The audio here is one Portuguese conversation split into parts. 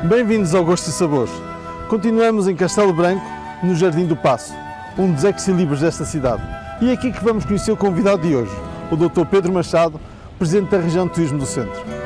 Bem-vindos ao Gosto e Sabores. Continuamos em Castelo Branco, no Jardim do Paço, um dos ex-libris desta cidade. E é aqui que vamos conhecer o convidado de hoje, o Dr. Pedro Machado, Presidente da Região de Turismo do Centro.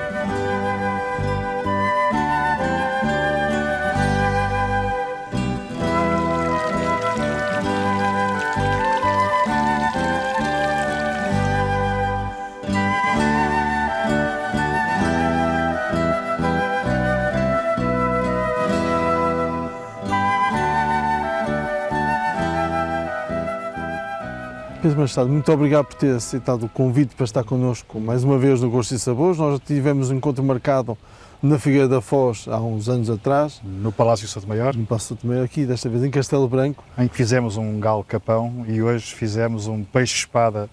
Pedro Machado, muito obrigado por ter aceitado o convite para estar connosco mais uma vez no Gosto e Sabores. Nós já tivemos um encontro marcado na Figueira da Foz há uns anos atrás. No Palácio Sotomayor. No Palácio Sotomayor, aqui, desta vez em Castelo Branco. Em que fizemos um galo capão e hoje fizemos um peixe-espada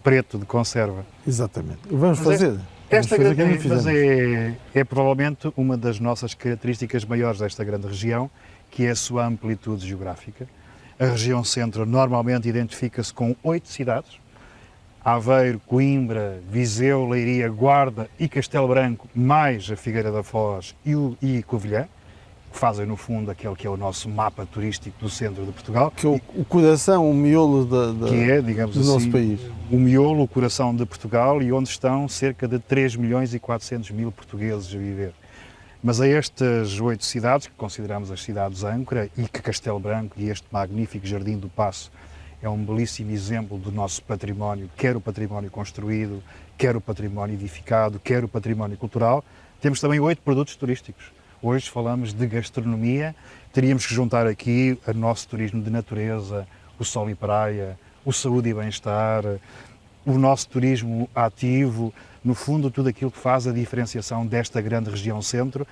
preto de conserva. Exatamente. Vamos fazer. É provavelmente uma das nossas características maiores desta grande região, que é a sua amplitude geográfica. A região centro normalmente identifica-se com 8 cidades: Aveiro, Coimbra, Viseu, Leiria, Guarda e Castelo Branco, mais a Figueira da Foz e Covilhã, que fazem no fundo aquele que é o nosso mapa turístico do centro de Portugal. Que é o coração, o miolo que é, digamos do assim, nosso país. O miolo, o coração de Portugal, e onde estão cerca de 3.400.000 portugueses a viver. Mas a estas 8 cidades, que consideramos as cidades âncora, e que Castelo Branco e este magnífico Jardim do Paço é um belíssimo exemplo do nosso património, quer o património construído, quer o património edificado, quer o património cultural, temos também 8 produtos turísticos. Hoje falamos de gastronomia, teríamos que juntar aqui o nosso turismo de natureza, o sol e praia, o saúde e bem-estar, o nosso turismo ativo, no fundo tudo aquilo que faz a diferenciação desta grande região centro,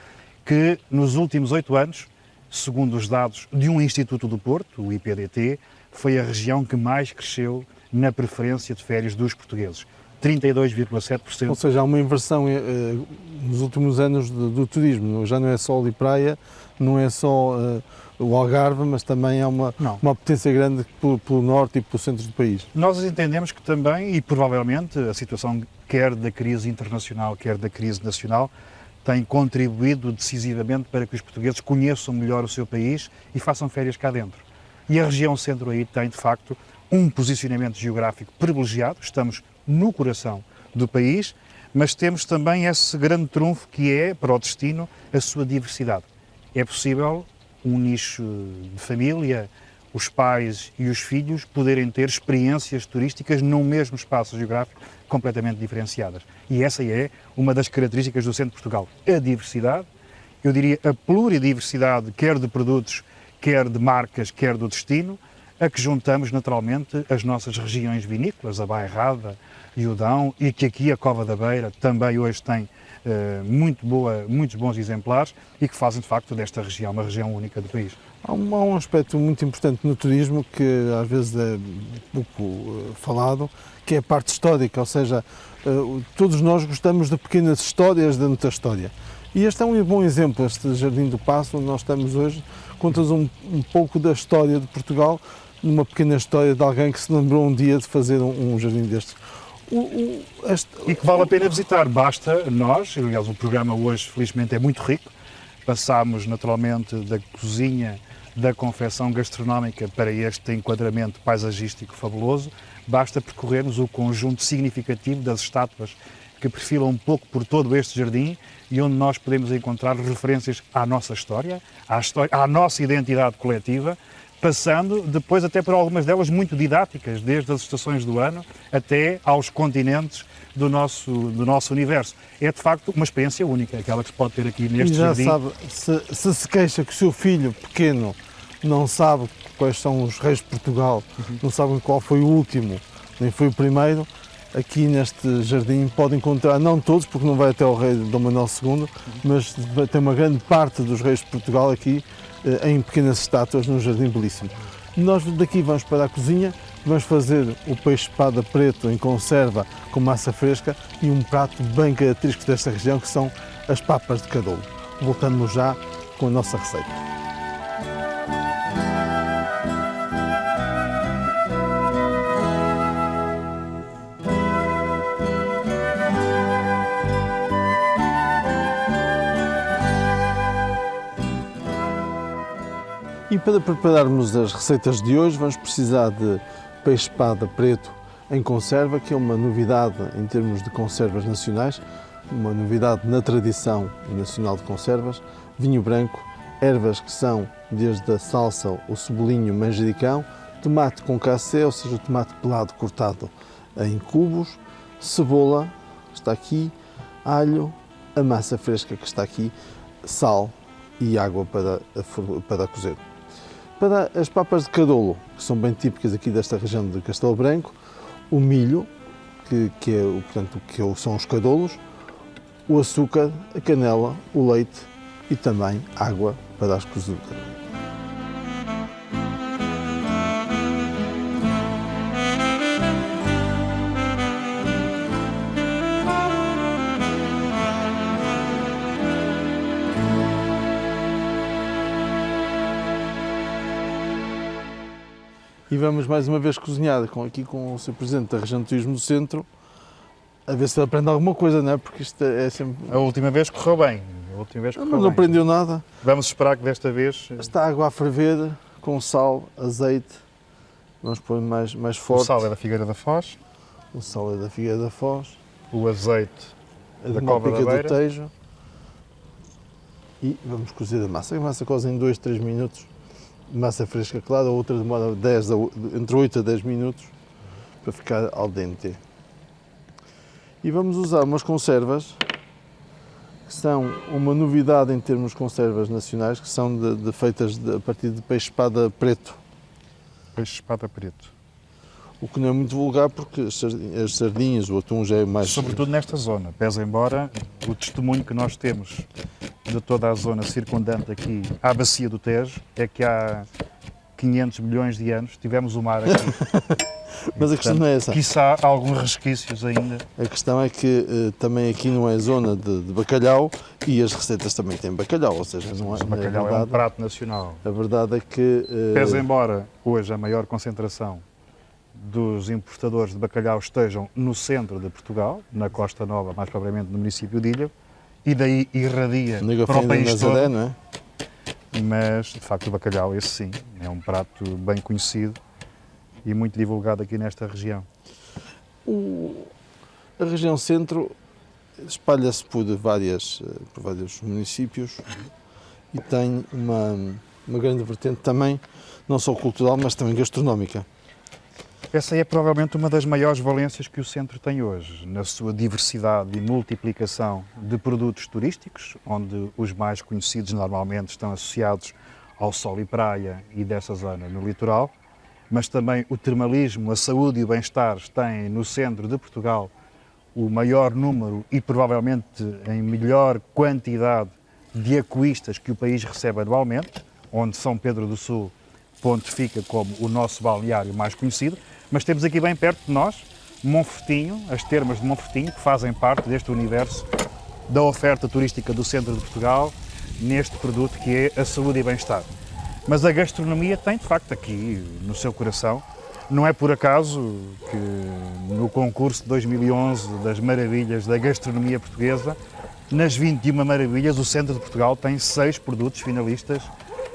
que nos últimos 8 anos, segundo os dados de um Instituto do Porto, o IPDT, foi a região que mais cresceu na preferência de férias dos portugueses. 32,7%. Ou seja, há uma inversão nos últimos anos do turismo. Já não é só sol e praia, não é só o Algarve, mas também há uma potência grande pelo norte e pelo centro do país. Nós entendemos que também, e provavelmente, a situação quer da crise internacional, quer da crise nacional, tem contribuído decisivamente para que os portugueses conheçam melhor o seu país e façam férias cá dentro. E a região centro aí tem, de facto, um posicionamento geográfico privilegiado. Estamos no coração do país, mas temos também esse grande trunfo que é, para o destino, a sua diversidade. É possível um nicho de família, os pais e os filhos poderem ter experiências turísticas num mesmo espaço geográfico completamente diferenciadas. E essa é uma das características do centro de Portugal. A diversidade, eu diria a pluridiversidade, quer de produtos, quer de marcas, quer do destino, a que juntamos naturalmente as nossas regiões vinícolas, a Bairrada e o Dão, e que aqui a Cova da Beira também hoje tem muitos bons exemplares e que fazem de facto desta região uma região única do país. Há um aspecto muito importante no turismo que às vezes é pouco falado, que é a parte histórica, ou seja, todos nós gostamos de pequenas histórias dentro da história. E este é um bom exemplo, este Jardim do Paço, onde nós estamos hoje, conta-nos um pouco da história de Portugal, numa pequena história de alguém que se lembrou um dia de fazer um jardim destes. E que vale a pena visitar, basta nós, aliás o programa hoje felizmente é muito rico, passámos naturalmente da cozinha, da confecção gastronómica para este enquadramento paisagístico fabuloso, basta percorrermos o conjunto significativo das estátuas que perfilam um pouco por todo este jardim e onde nós podemos encontrar referências à nossa história, à nossa identidade coletiva, passando depois até por algumas delas muito didáticas, desde as estações do ano até aos continentes do nosso universo. É de facto uma experiência única, aquela que se pode ter aqui neste jardim. E já sabe, se queixa que o seu filho pequeno não sabe quais são os reis de Portugal, não sabe qual foi o último, nem foi o primeiro, aqui neste jardim pode encontrar, não todos, porque não vai até o rei Dom Manuel II, mas tem uma grande parte dos reis de Portugal aqui, em pequenas estátuas, num jardim belíssimo. Nós daqui vamos para a cozinha, vamos fazer o peixe-espada preto em conserva com massa fresca e um prato bem característico desta região, que são as papas de cadoulo. Voltamos já com a nossa receita. E para prepararmos as receitas de hoje vamos precisar de peixe-espada preto em conserva, que é uma novidade em termos de conservas nacionais, uma novidade na tradição nacional de conservas, vinho branco, ervas que são desde a salsa, o cebolinho, o manjericão, tomate com cassé, ou seja, o tomate pelado cortado em cubos, cebola, que está aqui, alho, a massa fresca que está aqui, sal e água para cozer. Para as papas de cadolo, que são bem típicas aqui desta região de Castelo Branco, o milho, que são os cadolos, o açúcar, a canela, o leite e também água para as cozidas. E vamos mais uma vez cozinhar aqui com o Sr. Presidente da Região de Turismo do Centro, a ver se ele aprende alguma coisa, não é? Porque isto é sempre... A última vez correu bem. Mas não aprendeu nada. Vamos esperar que desta vez... Está a água a ferver, com sal, azeite. Vamos pôr mais forte. O sal é da Figueira da Foz. O sal é da Figueira da Foz. O azeite É da de Cova da Malpica Beira. do Tejo. E vamos cozer a massa. A massa coze em 2, 3 minutos. Massa fresca, claro, a outra demora entre 8 a 10 minutos para ficar al dente. E vamos usar umas conservas que são uma novidade em termos de conservas nacionais, que são feitas a partir de peixe-espada preto. Peixe-espada preto. O que não é muito vulgar porque as sardinhas, o atum já é mais... Sobretudo nesta zona, pese embora o testemunho que nós temos de toda a zona circundante aqui à bacia do Tejo é que há 500 milhões de anos tivemos o mar aqui. Mas a questão não é essa. Quiçá alguns resquícios ainda. A questão é que também aqui não é zona de bacalhau e as receitas também têm bacalhau, ou seja, não é, O bacalhau é um prato nacional. A verdade é que... Pese embora hoje a maior concentração dos importadores de bacalhau estejam no centro de Portugal, na Costa Nova, mais propriamente no município de Ilha, e daí irradia para o país todo. Não é? Mas, de facto, o bacalhau, esse sim, é um prato bem conhecido e muito divulgado aqui nesta região. A região centro espalha-se por vários municípios e tem uma grande vertente também, não só cultural, mas também gastronómica. Essa é provavelmente uma das maiores valências que o centro tem hoje, na sua diversidade e multiplicação de produtos turísticos, onde os mais conhecidos normalmente estão associados ao sol e praia e dessa zona no litoral, mas também o termalismo, a saúde e o bem-estar têm no centro de Portugal o maior número e provavelmente em melhor quantidade de aquistas que o país recebe anualmente, onde São Pedro do Sul pontifica como o nosso balneário mais conhecido, mas temos aqui bem perto de nós Monfortinho, as termas de Monfortinho, que fazem parte deste universo da oferta turística do centro de Portugal, neste produto que é a saúde e bem-estar. Mas a gastronomia tem, de facto, aqui no seu coração. Não é por acaso que no concurso de 2011 das maravilhas da gastronomia portuguesa, nas 21 maravilhas, o centro de Portugal tem 6 produtos finalistas,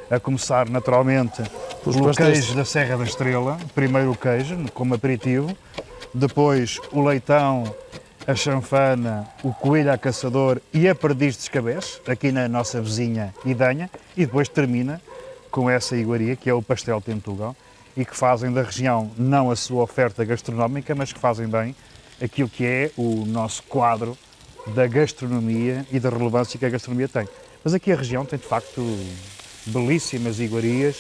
a começar naturalmente pelo queijo da Serra da Estrela, primeiro o queijo como aperitivo, depois o leitão, a chanfana, o coelho a caçador e a perdiz de escabeche, aqui na nossa vizinha Idanha, e depois termina com essa iguaria que é o pastel Tentugal, e que fazem da região não a sua oferta gastronómica, mas que fazem bem aquilo que é o nosso quadro da gastronomia e da relevância que a gastronomia tem. Mas aqui a região tem de facto belíssimas iguarias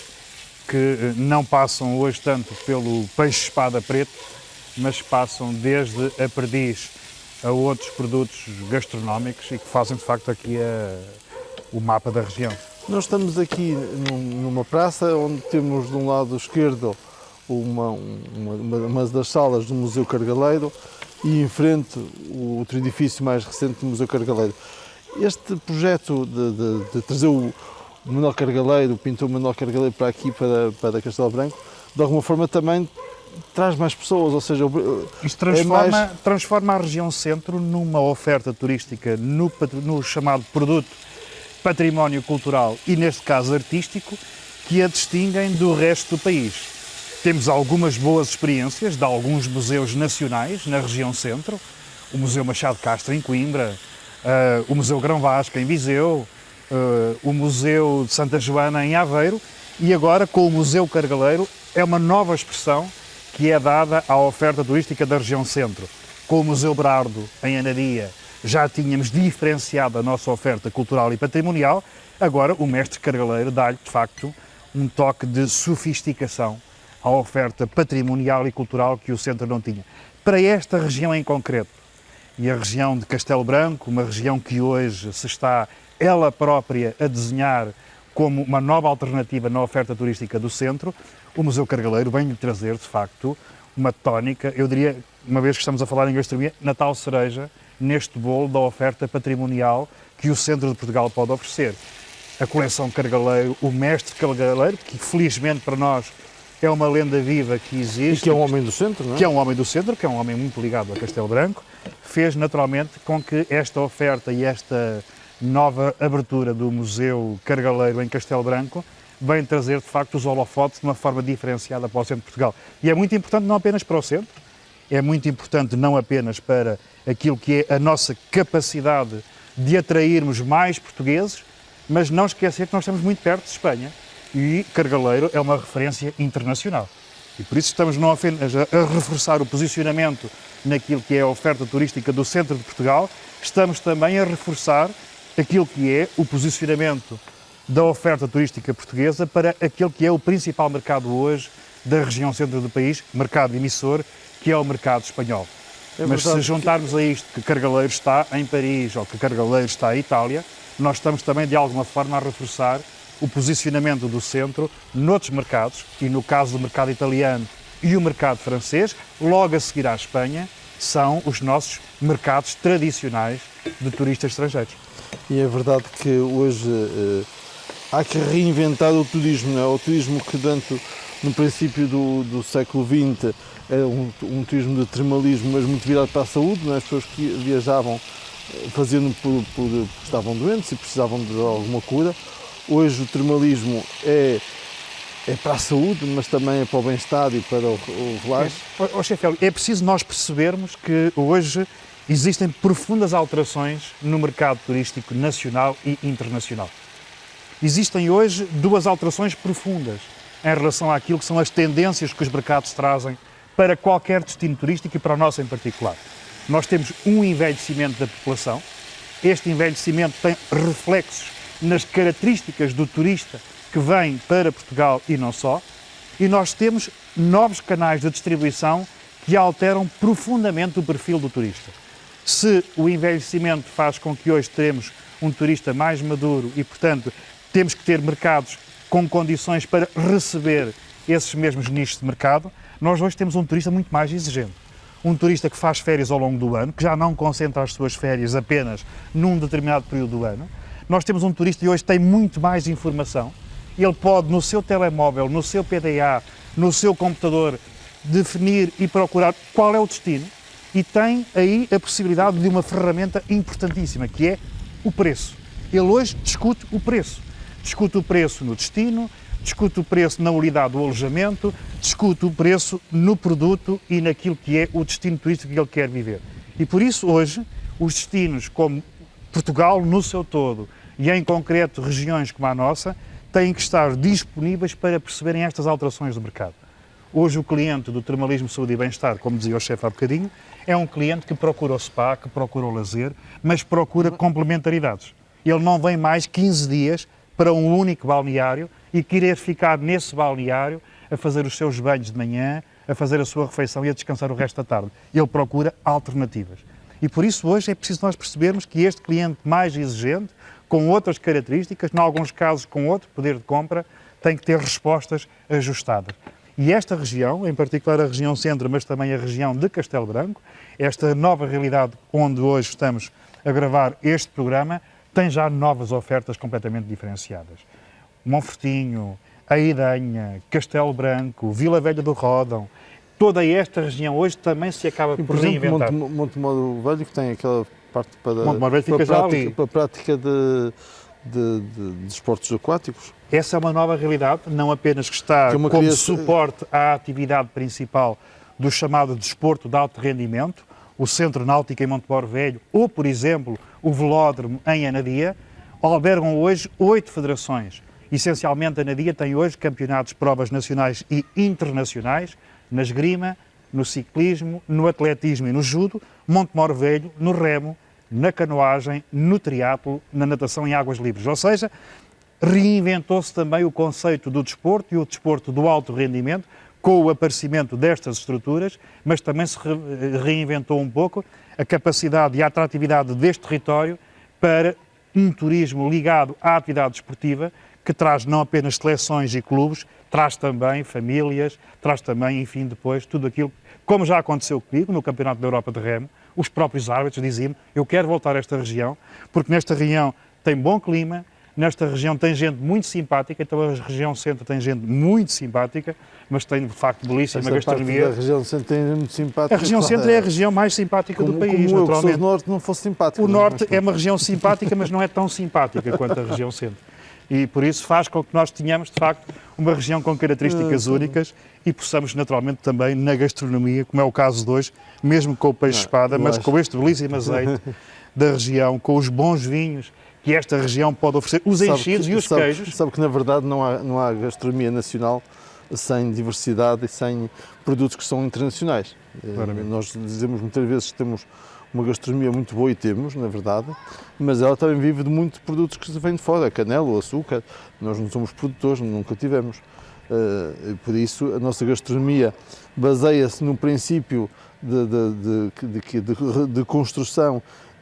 que não passam hoje tanto pelo peixe-espada preto, mas passam desde a perdiz a outros produtos gastronómicos e que fazem de facto aqui o mapa da região. Nós estamos aqui numa praça onde temos de um lado esquerdo uma das salas do Museu Cargaleiro e em frente o outro edifício mais recente do Museu Cargaleiro. Este projeto de trazer o Manuel Cargaleiro, o pintor Manuel Cargaleiro para aqui, para Castelo Branco, de alguma forma também traz mais pessoas, ou seja... Isto transforma a região centro numa oferta turística no chamado produto património cultural e, neste caso, artístico, que a distinguem do resto do país. Temos algumas boas experiências de alguns museus nacionais na região centro, o Museu Machado Castro em Coimbra, o Museu Grão Vasco em Viseu, o Museu de Santa Joana em Aveiro, e agora com o Museu Cargaleiro é uma nova expressão que é dada à oferta turística da região centro. Com o Museu Berardo em Anadia já tínhamos diferenciado a nossa oferta cultural e patrimonial, agora o mestre Cargaleiro dá-lhe de facto um toque de sofisticação à oferta patrimonial e cultural que o centro não tinha. Para esta região em concreto, e a região de Castelo Branco, uma região que hoje se está ela própria a desenhar como uma nova alternativa na oferta turística do centro, o Museu Cargaleiro vem-lhe trazer, de facto, uma tónica, eu diria, uma vez que estamos a falar em gastronomia, na tal cereja, neste bolo da oferta patrimonial que o centro de Portugal pode oferecer. A coleção Cargaleiro, o mestre Cargaleiro, que felizmente para nós é uma lenda viva que existe. E que é um homem do centro, não é? Que é um homem do centro, que é um homem muito ligado a Castelo Branco, fez naturalmente com que esta oferta e esta nova abertura do Museu Cargaleiro em Castelo Branco vem trazer, de facto, os holofotes de uma forma diferenciada para o centro de Portugal. E é muito importante não apenas para o centro, é muito importante não apenas para aquilo que é a nossa capacidade de atrairmos mais portugueses, mas não esquecer que nós estamos muito perto de Espanha e Cargaleiro é uma referência internacional. E por isso estamos não apenas a reforçar o posicionamento naquilo que é a oferta turística do centro de Portugal, estamos também a reforçar aquilo que é o posicionamento da oferta turística portuguesa para aquele que é o principal mercado hoje da região centro do país, mercado emissor, que é o mercado espanhol. Mas se juntarmos a isto que Cargaleiro está em Paris ou que Cargaleiro está em Itália, nós estamos também de alguma forma a reforçar o posicionamento do centro noutros mercados, e no caso do mercado italiano e o mercado francês, logo a seguir à Espanha, são os nossos mercados tradicionais de turistas estrangeiros. E é verdade que hoje há que reinventar o turismo, não é? O turismo que tanto no princípio do século XX era um turismo de termalismo, mas muito virado para a saúde, não é? As pessoas que viajavam fazendo porque estavam doentes e precisavam de alguma cura. Hoje o termalismo é para a saúde, mas também é para o bem-estar e para o relaxo. Chefe Hélio, é preciso nós percebermos que hoje existem profundas alterações no mercado turístico nacional e internacional. Existem hoje duas alterações profundas em relação àquilo que são as tendências que os mercados trazem para qualquer destino turístico e para o nosso em particular. Nós temos um envelhecimento da população. Este envelhecimento tem reflexos nas características do turista que vem para Portugal e não só. E nós temos novos canais de distribuição que alteram profundamente o perfil do turista. Se o envelhecimento faz com que hoje teremos um turista mais maduro e, portanto, temos que ter mercados com condições para receber esses mesmos nichos de mercado, nós hoje temos um turista muito mais exigente. Um turista que faz férias ao longo do ano, que já não concentra as suas férias apenas num determinado período do ano. Nós temos um turista que hoje tem muito mais informação. Ele pode, no seu telemóvel, no seu PDA, no seu computador, definir e procurar qual é o destino, e tem aí a possibilidade de uma ferramenta importantíssima, que é o preço. Ele hoje discute o preço. Discute o preço no destino, discute o preço na unidade do alojamento, discute o preço no produto e naquilo que é o destino turístico que ele quer viver. E por isso hoje, os destinos como Portugal no seu todo, e em concreto regiões como a nossa, têm que estar disponíveis para perceberem estas alterações do mercado. Hoje o cliente do termalismo, saúde e bem-estar, como dizia o chefe há bocadinho, é um cliente que procura o spa, que procura o lazer, mas procura complementaridades. Ele não vem mais 15 dias para um único balneário e querer ficar nesse balneário a fazer os seus banhos de manhã, a fazer a sua refeição e a descansar o resto da tarde. Ele procura alternativas. E por isso hoje é preciso nós percebermos que este cliente mais exigente, com outras características, em alguns casos com outro poder de compra, tem que ter respostas ajustadas. E esta região, em particular a região centro, mas também a região de Castelo Branco, esta nova realidade onde hoje estamos a gravar este programa, tem já novas ofertas completamente diferenciadas. Monfortinho, a Idanha, Castelo Branco, Vila Velha do Ródão, toda esta região hoje também se acaba por reinventar. Monte Moro Velho, que tem aquela parte para Monte Moro Velho fica já ali. Para a prática de desportos aquáticos. Essa é uma nova realidade, não apenas que está Que é uma como criação- suporte à atividade principal do chamado desporto de alto rendimento, o Centro Náutico em Montemor Velho ou, por exemplo, o Velódromo em Anadia, albergam hoje 8 federações. Essencialmente, a Anadia tem hoje campeonatos de provas nacionais e internacionais na esgrima, no ciclismo, no atletismo e no judo, Montemor Velho, no remo, na canoagem, no triatlo, na natação em águas livres. Ou seja, reinventou-se também o conceito do desporto e o desporto do alto rendimento com o aparecimento destas estruturas, mas também se reinventou um pouco a capacidade e a atratividade deste território para um turismo ligado à atividade desportiva que traz não apenas seleções e clubes, traz também famílias, traz também, enfim, depois tudo aquilo, como já aconteceu comigo no Campeonato da Europa de Remo, os próprios árbitros diziam-me, eu quero voltar a esta região, porque nesta região tem bom clima, nesta região tem gente muito simpática, então a região centro tem gente muito simpática, mas tem de facto belíssima Esta parte gastronomia. da região centro é muito simpática. A região centro é a região mais simpática do país, como eu, que sou naturalmente. do norte, não fosse simpático. O norte é uma região simpática, mas não é tão simpática quanto a região centro. E por isso faz com que nós tenhamos, de facto, uma região com características únicas e possamos, naturalmente, também na gastronomia, como é o caso de hoje, mesmo com o peixe-espada, mas com este belíssimo azeite da região, com os bons vinhos que esta região pode oferecer, os enchidos e os queijos. Sabe que, na verdade, não há gastronomia nacional sem diversidade e sem produtos que são internacionais. Claramente. Nós dizemos muitas vezes que temos uma gastronomia muito boa e temos, na verdade, mas ela também vive de muitos produtos que vêm de fora, canela, o açúcar. Nós não somos produtores, nunca tivemos. Por isso, a nossa gastronomia baseia-se num princípio de construção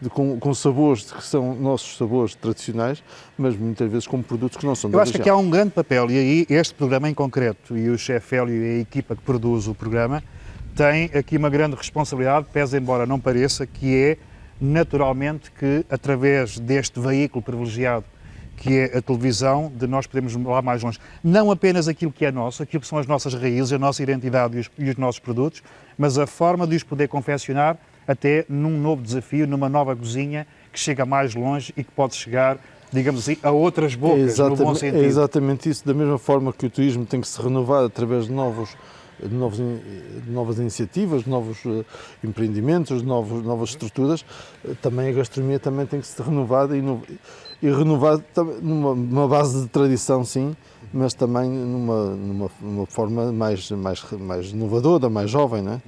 com sabores que são nossos sabores tradicionais, mas muitas vezes com produtos que não são da Eu acho que aqui região. há um grande papel, e aí este programa em concreto, e o chefe Hélio e a equipa que produz o programa, têm aqui uma grande responsabilidade, pese embora não pareça, que é naturalmente que através deste veículo privilegiado que é a televisão, de nós podemos ir lá mais longe. Não apenas aquilo que é nosso, aquilo que são as nossas raízes, a nossa identidade e os nossos produtos, mas a forma de os poder confeccionar até num novo desafio, numa nova cozinha que chega mais longe e que pode chegar, digamos assim, a outras bocas, no bom sentido. É exatamente isso, da mesma forma que o turismo tem que se renovar através de novas iniciativas, de novos empreendimentos, novas estruturas, também a gastronomia também tem que ser renovada e renovada numa base de tradição, sim, mas também numa forma mais inovadora, mais jovem, não é?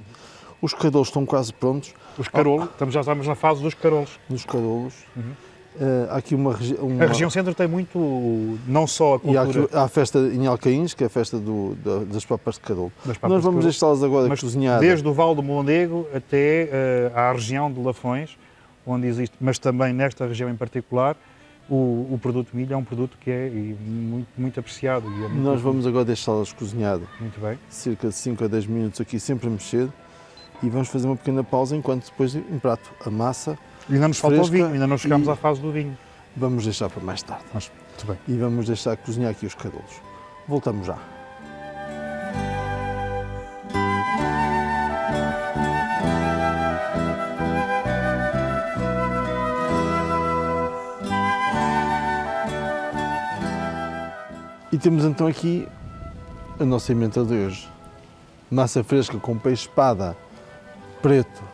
Os carolos estão quase prontos. Já estamos na fase dos carolos. Dos carolos. Há aqui A região centro tem muito, não só a cultura... E há a festa em Alcaíns, que é a festa das papas de carolo. Nós vamos deixá-las agora cozinhadas. Desde o Val do Mondego até à região de Lafões, onde existe, mas também nesta região em particular, o produto milho é um produto que é muito, muito apreciado. E é muito Nós vamos agora deixá-las cozinhadas. Muito bem. Cerca de 5 a 10 minutos aqui, sempre a mexer. E vamos fazer uma pequena pausa enquanto depois em prato a massa. E ainda nos falta o fresca vinho, ainda não chegámos à fase do vinho. Vamos deixar para mais tarde. Muito bem. E vamos deixar cozinhar aqui os carolos. Voltamos já. E temos então aqui a nossa emenda de hoje. Massa fresca com peixe-espada preto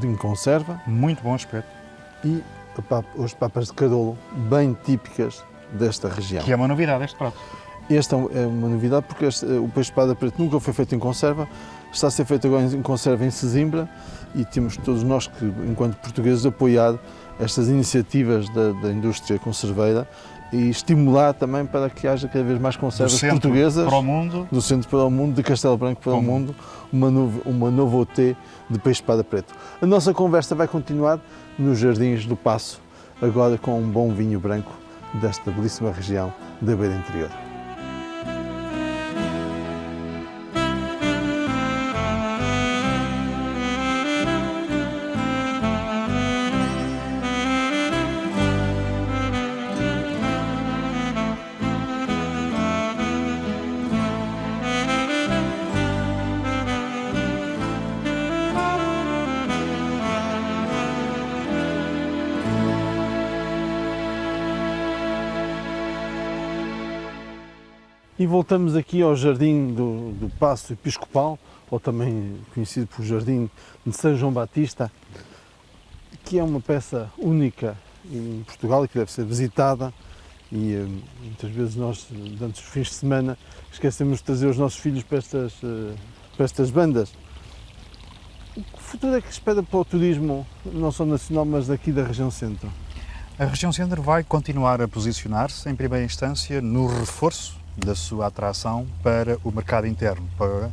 em conserva Muito bom aspecto. e as papas de carolo, bem típicas desta região. Que é uma novidade este prato. Esta é uma novidade porque o peixe-espada preto nunca foi feito em conserva, está a ser feito agora em conserva em Sesimbra e temos todos nós que, enquanto portugueses, apoiar estas iniciativas da indústria conserveira e estimular também para que haja cada vez mais conservas portuguesas para o mundo. do centro para o mundo, de Castelo Branco para o mundo, uma novoté de peixe-espada preto. A nossa conversa vai continuar nos Jardins do Paço, agora com um bom vinho branco desta belíssima região da Beira Interior. E voltamos aqui ao Jardim do Paço Episcopal, ou também conhecido por Jardim de São João Batista, que é uma peça única em Portugal e que deve ser visitada. E muitas vezes nós, durante os fins de semana, esquecemos de trazer os nossos filhos para estas bandas. O que futuro é que espera para o turismo, não só nacional, mas daqui da região centro? A região centro vai continuar a posicionar-se, em primeira instância, no reforço da sua atração para o mercado interno, para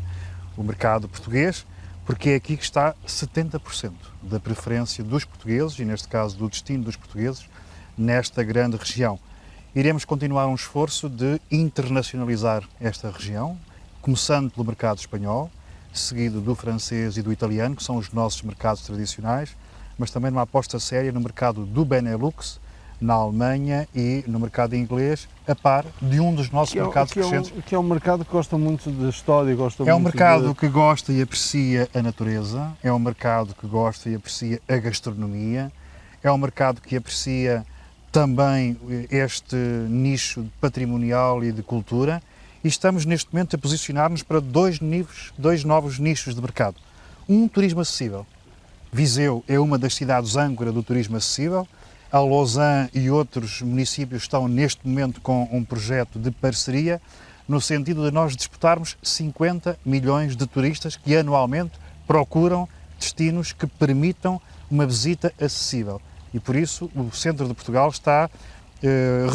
o mercado português, porque é aqui que está 70% da preferência dos portugueses, e neste caso do destino dos portugueses, nesta grande região. Iremos continuar um esforço de internacionalizar esta região, começando pelo mercado espanhol, seguido do francês e do italiano, que são os nossos mercados tradicionais, mas também numa aposta séria no mercado do Benelux, na Alemanha e no mercado inglês, a par de um dos nossos mercados crescentes. Que é um mercado que gosta muito da história, É um mercado que gosta e aprecia a natureza, é um mercado que gosta e aprecia a gastronomia, é um mercado que aprecia também este nicho patrimonial e de cultura, e estamos neste momento a posicionar-nos para dois novos nichos de mercado. Um, turismo acessível. Viseu é uma das cidades âncora do turismo acessível. A Lausanne e outros municípios estão neste momento com um projeto de parceria no sentido de nós disputarmos 50 milhões de turistas que anualmente procuram destinos que permitam uma visita acessível. E por isso o centro de Portugal está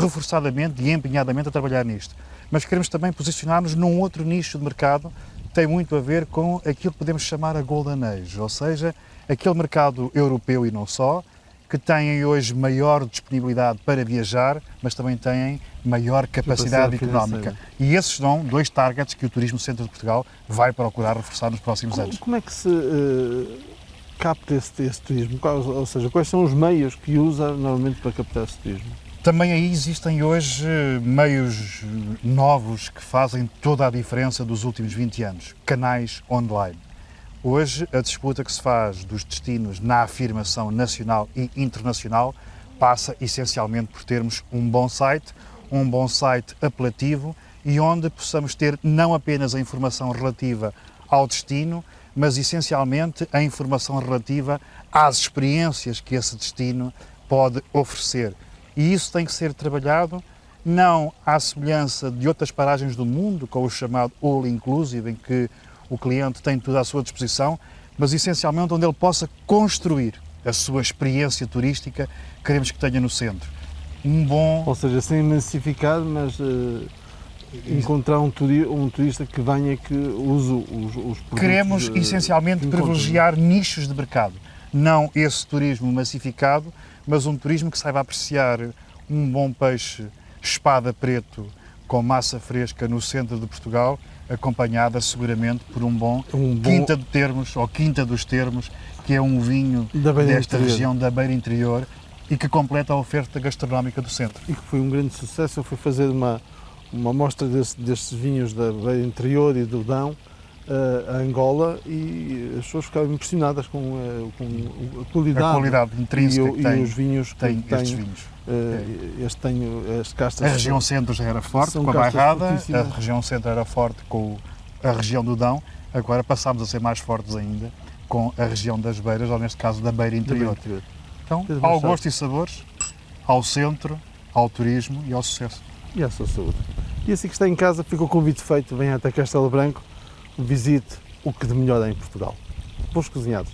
reforçadamente e empenhadamente a trabalhar nisto. Mas queremos também posicionar-nos num outro nicho de mercado que tem muito a ver com aquilo que podemos chamar a Golden Age, ou seja, aquele mercado europeu e não só, que têm hoje maior disponibilidade para viajar, mas também têm maior capacidade económica. E esses são dois targets que o Turismo Centro de Portugal vai procurar reforçar nos próximos anos. Como é que se capta esse turismo? Ou seja, quais são os meios que usa normalmente para captar esse turismo? Também aí existem hoje meios novos que fazem toda a diferença dos últimos 20 anos. Canais online. Hoje, a disputa que se faz dos destinos na afirmação nacional e internacional passa essencialmente por termos um bom site apelativo e onde possamos ter não apenas a informação relativa ao destino, mas essencialmente a informação relativa às experiências que esse destino pode oferecer. E isso tem que ser trabalhado não à semelhança de outras paragens do mundo, com o chamado all inclusive, em que o cliente tem tudo à sua disposição, mas essencialmente onde ele possa construir a sua experiência turística, queremos que tenha no centro. Ou seja, sem massificar, mas encontrar um turista que venha, que use os produtos. Queremos essencialmente privilegiar nichos de mercado, não esse turismo massificado, mas um turismo que saiba apreciar um bom peixe espada preto com massa fresca no centro de Portugal, acompanhada seguramente por um bom Quinta de Termos, ou Quinta dos Termos, que é um vinho desta região da Beira Interior e que completa a oferta gastronómica do centro. E que foi um grande sucesso. Eu fui fazer uma amostra destes vinhos da Beira Interior e do Dão a Angola, e as pessoas ficaram impressionadas com a qualidade intrínseca que tem, e os vinhos que tem estes vinhos. As castas. A região centro já era forte com a Bairrada, a região centro era forte com a região do Dão, agora passámos a ser mais fortes ainda com a região das Beiras, ou neste caso da Beira Interior. Então, ao gosto e sabores, ao centro, ao turismo e ao sucesso. E à sua saúde. E assim que está em casa, fica o convite feito, venha até Castelo Branco, visite o que de melhor há em Portugal. Bons cozinhados.